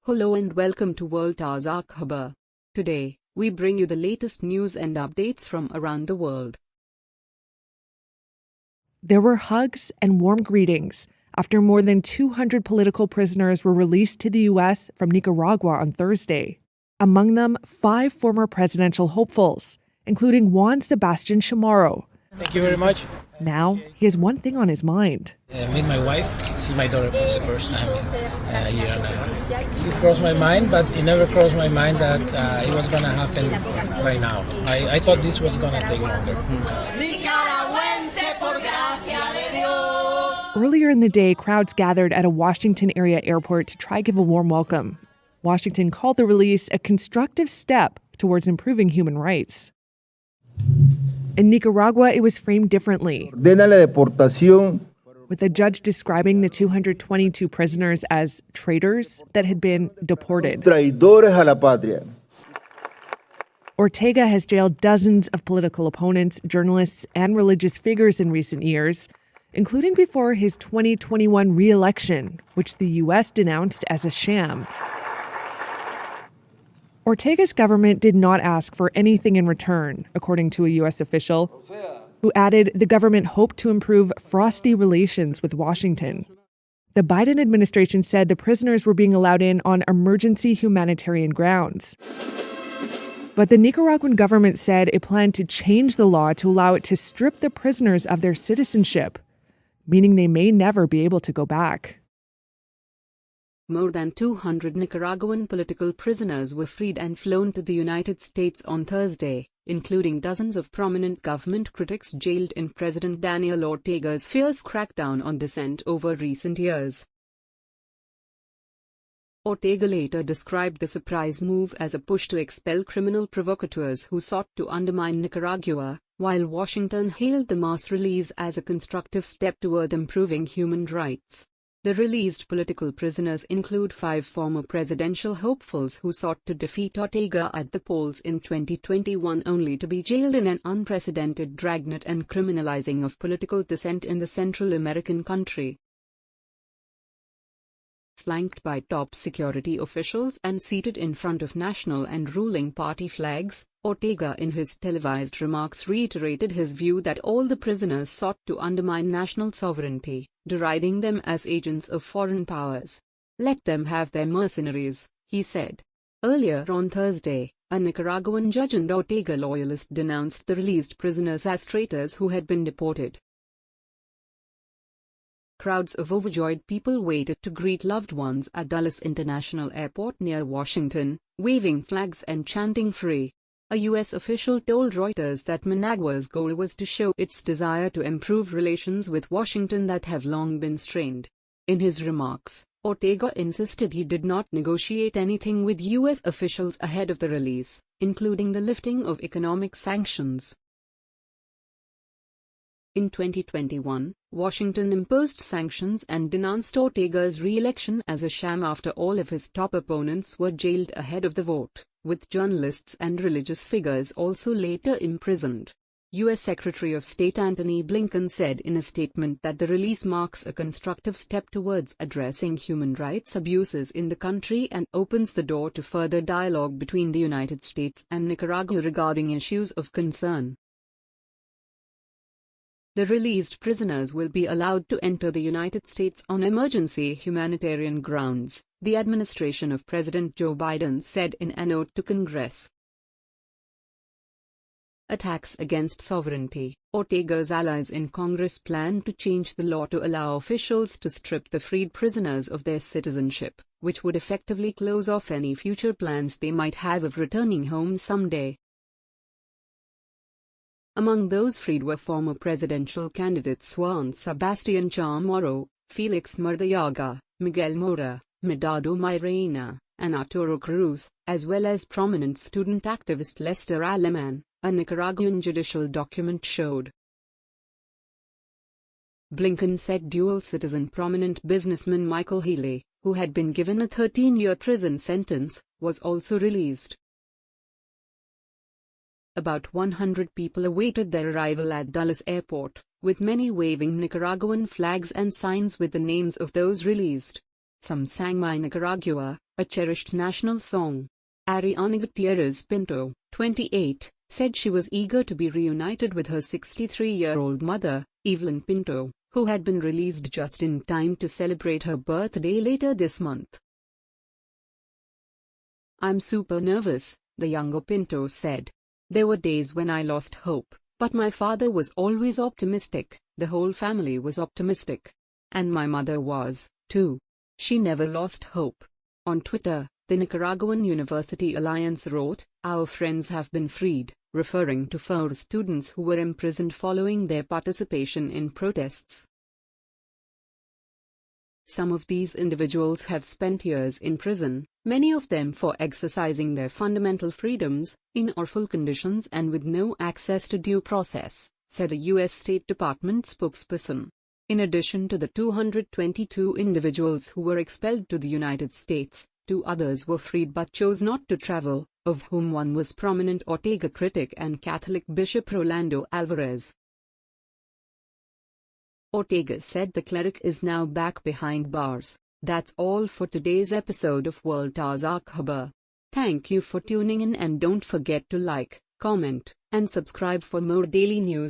Hello and welcome to World Taaza Khabar. Today, we bring you the latest news and updates from around the world. There were hugs and warm greetings after more than 200 political prisoners were released to the U.S. from Nicaragua on Thursday. Among them, 5 former presidential hopefuls, including Juan Sebastian Chamorro. Thank you very much. Now, he has one thing on his mind. Meet my wife, see my daughter for the first time in a year and a half. It crossed my mind, but it never crossed my mind that it was going to happen right now. I thought this was going to take longer. Earlier in the day, crowds gathered at a Washington area airport to try give a warm welcome. Washington called the release a constructive step towards improving human rights. In Nicaragua, it was framed differently, with the judge describing the 222 prisoners as traitors that had been deported. Ortega has jailed dozens of political opponents, journalists, and religious figures in recent years, including before his 2021 re-election, which the U.S. denounced as a sham. Ortega's government did not ask for anything in return, according to a U.S. official, who added the government hoped to improve frosty relations with Washington. The Biden administration said the prisoners were being allowed in on emergency humanitarian grounds. But the Nicaraguan government said it planned to change the law to allow it to strip the prisoners of their citizenship, meaning they may never be able to go back. More than 200 Nicaraguan political prisoners were freed and flown to the United States on Thursday, including dozens of prominent government critics jailed in President Daniel Ortega's fierce crackdown on dissent over recent years. Ortega later described the surprise move as a push to expel criminal provocateurs who sought to undermine Nicaragua, while Washington hailed the mass release as a constructive step toward improving human rights. The released political prisoners include 5 former presidential hopefuls who sought to defeat Ortega at the polls in 2021 only to be jailed in an unprecedented dragnet and criminalizing of political dissent in the Central American country. Flanked by top security officials and seated in front of national and ruling party flags, Ortega in his televised remarks reiterated his view that all the prisoners sought to undermine national sovereignty, deriding them as agents of foreign powers. Let them have their mercenaries, he said. Earlier on Thursday, a Nicaraguan judge and Ortega loyalist denounced the released prisoners as traitors who had been deported. Crowds of overjoyed people waited to greet loved ones at Dulles International Airport near Washington, waving flags and chanting "Free." A U.S. official told Reuters that Managua's goal was to show its desire to improve relations with Washington that have long been strained. In his remarks, Ortega insisted he did not negotiate anything with U.S. officials ahead of the release, including the lifting of economic sanctions. In 2021, Washington imposed sanctions and denounced Ortega's re-election as a sham after all of his top opponents were jailed ahead of the vote, with journalists and religious figures also later imprisoned. U.S. Secretary of State Antony Blinken said in a statement that the release marks a constructive step towards addressing human rights abuses in the country and opens the door to further dialogue between the United States and Nicaragua regarding issues of concern. The released prisoners will be allowed to enter the United States on emergency humanitarian grounds, the administration of President Joe Biden said in a note to Congress. Attacks against sovereignty. Ortega's allies in Congress plan to change the law to allow officials to strip the freed prisoners of their citizenship, which would effectively close off any future plans they might have of returning home someday. Among those freed were former presidential candidates Juan Sebastian Chamorro, Felix Mardiaga, Miguel Mora, Medado Mairena, and Arturo Cruz, as well as prominent student activist Lester Aleman, a Nicaraguan judicial document showed. Blinken said dual citizen prominent businessman Michael Healy, who had been given a 13-year prison sentence, was also released. About 100 people awaited their arrival at Dulles Airport, with many waving Nicaraguan flags and signs with the names of those released. Some sang My Nicaragua, a cherished national song. Ariana Gutierrez Pinto, 28, said she was eager to be reunited with her 63-year-old mother, Evelyn Pinto, who had been released just in time to celebrate her birthday later this month. "I'm super nervous," the younger Pinto said. "There were days when I lost hope, but my father was always optimistic, the whole family was optimistic. And my mother was, too. She never lost hope." On Twitter, the Nicaraguan University Alliance wrote, "Our friends have been freed," referring to 4 students who were imprisoned following their participation in protests. Some of these individuals have spent years in prison, many of them for exercising their fundamental freedoms, in awful conditions and with no access to due process, said a U.S. State Department spokesperson. In addition to the 222 individuals who were expelled to the United States, 2 others were freed but chose not to travel, of whom one was prominent Ortega critic and Catholic Bishop Rolando Alvarez. Ortega said the cleric is now back behind bars. That's all for today's episode of World Taaza Khabar. Thank you for tuning in and don't forget to like, comment, and subscribe for more daily news.